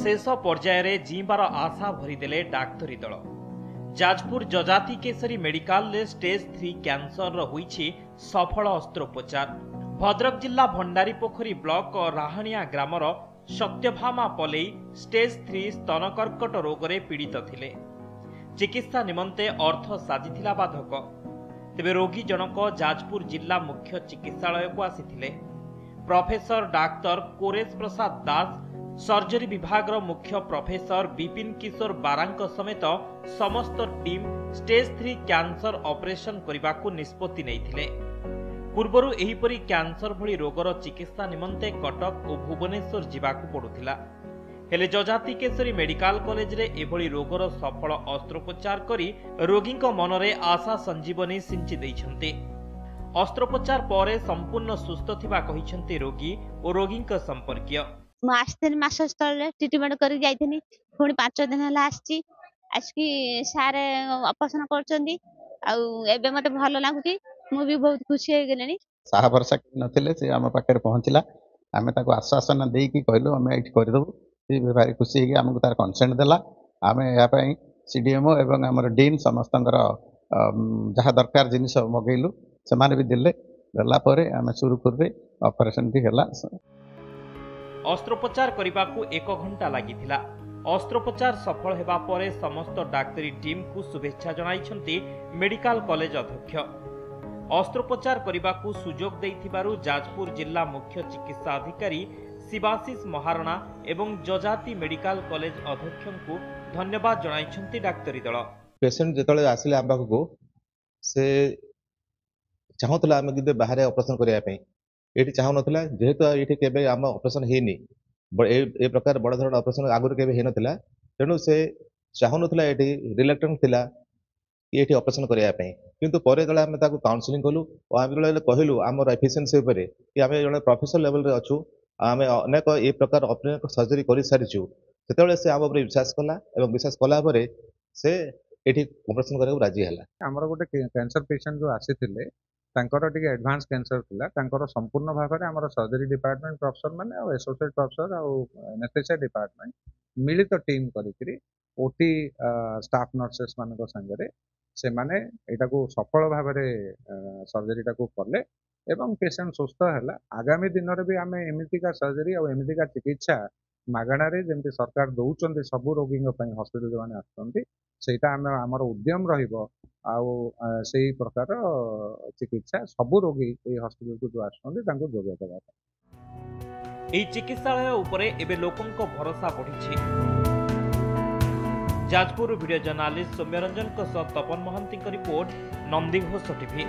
शेष पर्यायर जीवार आशा भरीदेले डाक्तरी दल। जाजपुर जजाति केसरी मेडिकल स्टेज 3 कैंसर होईछि सफल अस्त्रोपचार। भद्रक जिला भंडारीपोखरी ब्लॉक और राहणिया ग्रामर सत्यभामा पलई स्टेज 3 स्तन कर्कट रोगरे पीड़ित थिले। चिकित्सा निमंते अर्थ साजिथिला बाधक। तेबे रोगी जनक जाजपुर जिला मुख्य चिकित्सालय को आसीथिले। प्रोफेसर डाक्तर कोरेश प्रसाद दास, सर्जरी विभाग मुख्य प्रोफेसर विपिन किशोर बारांक समेत समस्त टीम स्टेज 3 कैंसर ऑपरेशन करने निष्पत्ति नैथिले। पूर्वरु एहिपरि कैंसर भली रोगर चिकित्सा निमंते कटक और भुवनेश्वर जिबाकु पड़ुथिला। हेले जजाति केसरी मेडिकल कॉलेज रे एभली रोगर सफल अस्त्रोपचार करी रोगी मनरे आशा संजीवनी सिंची दैछन्ते। अस्त्रोपचार परे संपूर्ण सुस्थ थिबा कहिछन्ते रोगी और रोगी संपर्कीय। मास तले ट्रीटमेंट करी जाइथिनी, पुणी 5 दिन हला आछि। आजकी सारे ऑपरेशन करछन्ती आ एबे मते भलो लागुची। मु भी बहुत खुशी हो गेलेनी। साहा भरसा नथिले से आम पाखे पहुंचला। आमे ताको आश्वासन देकी कहलु आमे एठी कर देबु। से भारी खुशी हे कि हमको तार कंसेंट देला। आमे या पई सीडीएमओ एवं हमर डीन समस्तंकर जहा दरकार जिनिस मगैलु से माने भी दिले। देला परे आमे सुरुखुर रे ऑपरेशन भी हला। अस्त्रोपचार करने 1 घंटा लगिथिला। अस्त्रोपचार सफल हेबा परे समस्त डाक्तरी टीम को शुभेच्छा जणाइछन्ती मेडिकल कॉलेज अध्यक्ष। अस्त्रोपचार करने सुजोग देइथिबारु जाजपुर जिला मुख्य चिकित्सा अधिकारी शिवाशीष महारणा एवं जजाति मेडिकल कॉलेज अध्यक्ष को धन्यवाद जणाइछन्ती डाक्तरी दल। पेशेंट जेतले आसिले आम पाखु से चाहूला आम कि बाहर ऑपरेशन करने ये चाहू ना जेहेतु ये केवे आम ऑपरेशन हेनी ए प्रकार बड़ धरण ऑपरेशन आगुरी केवे हेनथिला। तेणु से चाहू ना ये रिलेक्टेंट थिला कि ये ऑपरेशन करने किंतु परे जले आम काउंसलिंग कलु और आम जो कहलु आम एफिशिएंसी उपरे कि आम जो प्रोफेशनल लेवल रे अच्छु आम अनेक ए प्रकार ऑपरेशन सर्जरी कर सारिचु। सेतेबेले से आम उपर विश्वास कला एवं विश्वास कला परे से एठी ऑपरेशन करने राजी है। आमर गोटे कैंसर पेशेंट जो आसीथिले तांकर टिके एडवांस कैंसर थिला। तांकर संपूर्ण भाग में आमर सर्जरी डिपार्टमेंट प्रोफेसर माने और एसोसिएट प्रोफेसर और एनेस्थेसिया डिपार्टमेंट मिलित टीम करिकरी ओटी स्टाफ नर्सेस मानक संगरे से माने एटा को सफल भाव में सर्जरी को कले एवं पेशेंट सुस्थ है। आगामी दिन में भी आम एमतीका सर्जरी और एमतीका चिकित्सा मागणारे जमी सरकार दौरान सब रोगी हस्पिटाल जो मैंने आसटा आमर उद्यम रही प्रकार चिकित्सा सब रोगी हस्पिटाल को जो आसोगे जोगाई देवा। एही चिकित्सालय उपरे एबे लोकंको भरोसा बढ़िछि। जाजपुर वीडियो जर्नालिस्ट सौम्यरंजन तपन महांती रिपोर्ट, नंदीघोष टीवी।